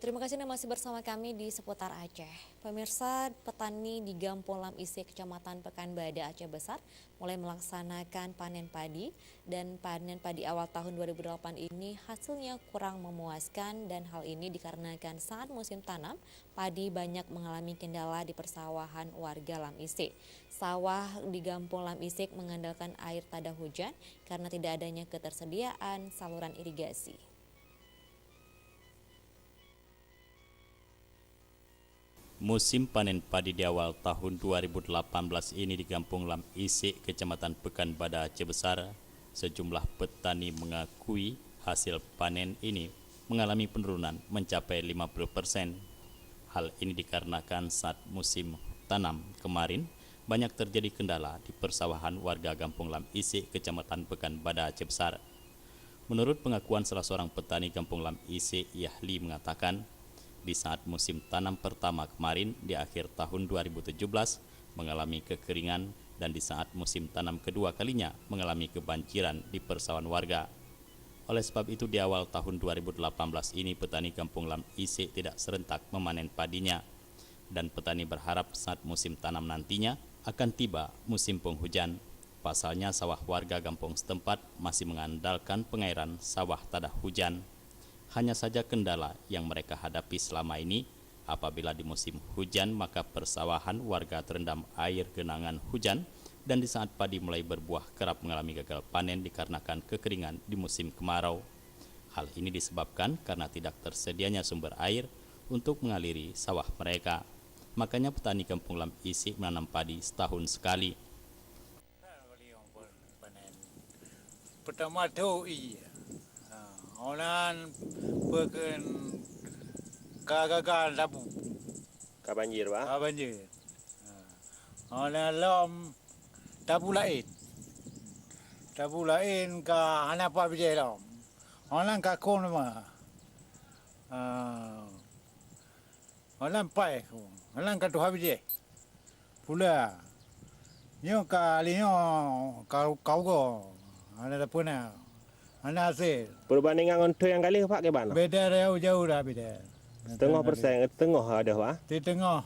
terima kasih Anda masih bersama kami di Seputar Aceh. Pemirsa, petani di Gampong Lam Ise, Kecamatan Pekanbadak, Aceh Besar, mulai melaksanakan panen padi. Dan panen padi awal tahun 2008 ini hasilnya kurang memuaskan, dan hal ini dikarenakan saat musim tanam, padi banyak mengalami kendala di persawahan warga Lam Ise. Sawah di Gampong Lam Ise mengandalkan air tada hujan karena tidak adanya ketersediaan saluran irigasi. Musim panen padi di awal tahun 2018 ini di Gampong Lam Ise, Kecamatan Pekanbadak, Aceh Besar, sejumlah petani mengakui hasil panen ini mengalami penurunan mencapai 50%. Hal ini dikarenakan saat musim tanam kemarin banyak terjadi kendala di persawahan warga Gampong Lam Ise, Kecamatan Pekanbadak, Aceh Besar. Menurut pengakuan salah seorang petani Gampong Lam Ise, Yahli mengatakan, di saat musim tanam pertama kemarin di akhir tahun 2017 mengalami kekeringan, dan di saat musim tanam kedua kalinya mengalami kebanjiran di persawahan warga. Oleh sebab itu di awal tahun 2018 ini petani Gampong Lam Ise tidak serentak memanen padinya, dan petani berharap saat musim tanam nantinya akan tiba musim penghujan. Pasalnya sawah warga kampung setempat masih mengandalkan pengairan sawah tada hujan. Hanya saja kendala yang mereka hadapi selama ini, apabila di musim hujan maka persawahan warga terendam air genangan hujan, dan di saat padi mulai berbuah kerap mengalami gagal panen dikarenakan kekeringan di musim kemarau. Hal ini disebabkan karena tidak tersedianya sumber air untuk mengaliri sawah mereka. Makanya petani Kampung Lam Ise menanam padi setahun sekali. Pertama tu orang berken kagagal dabu Kabanjir ba? banjir. Orang lom dabu lain ka anak apa bijai lom. Orang ka kon mah. Orang pai ko. Orang ka tuha bijai. Pula. Nyo ka linyo kau go. Ada pun anak se. Perbandingan untuk yang kali Pak ke mana? Beda jauh dah beda. Setengah persen, setengah ada Pak. Di tengah.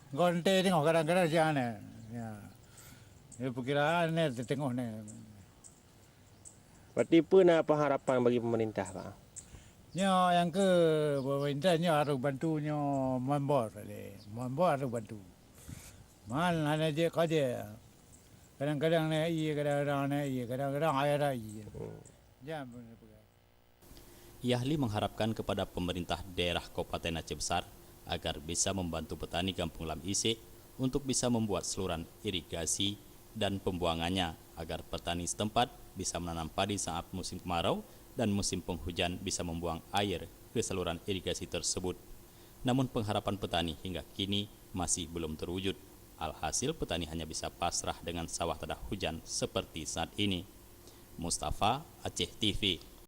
Gonte tengok kadang-kadang jangan. Ya. Dia perkiraan ni di tengah ni. Berarti puna apa harapan bagi pemerintah Pak? Nyo yang ke pemerintah nyo harus bantu nyo membor le. Membor harus bantu. Mal ana je kerja. Kadang-kadang ni iya, kadang-kadang air iya. Jangan Yahli mengharapkan kepada pemerintah daerah Kabupaten Aceh Besar agar bisa membantu petani Kampung Lam Ise untuk bisa membuat saluran irigasi dan pembuangannya agar petani setempat bisa menanam padi saat musim kemarau dan musim penghujan bisa membuang air ke saluran irigasi tersebut. Namun pengharapan petani hingga kini masih belum terwujud. Alhasil petani hanya bisa pasrah dengan sawah tada hujan seperti saat ini. Mustafa, Aceh TV.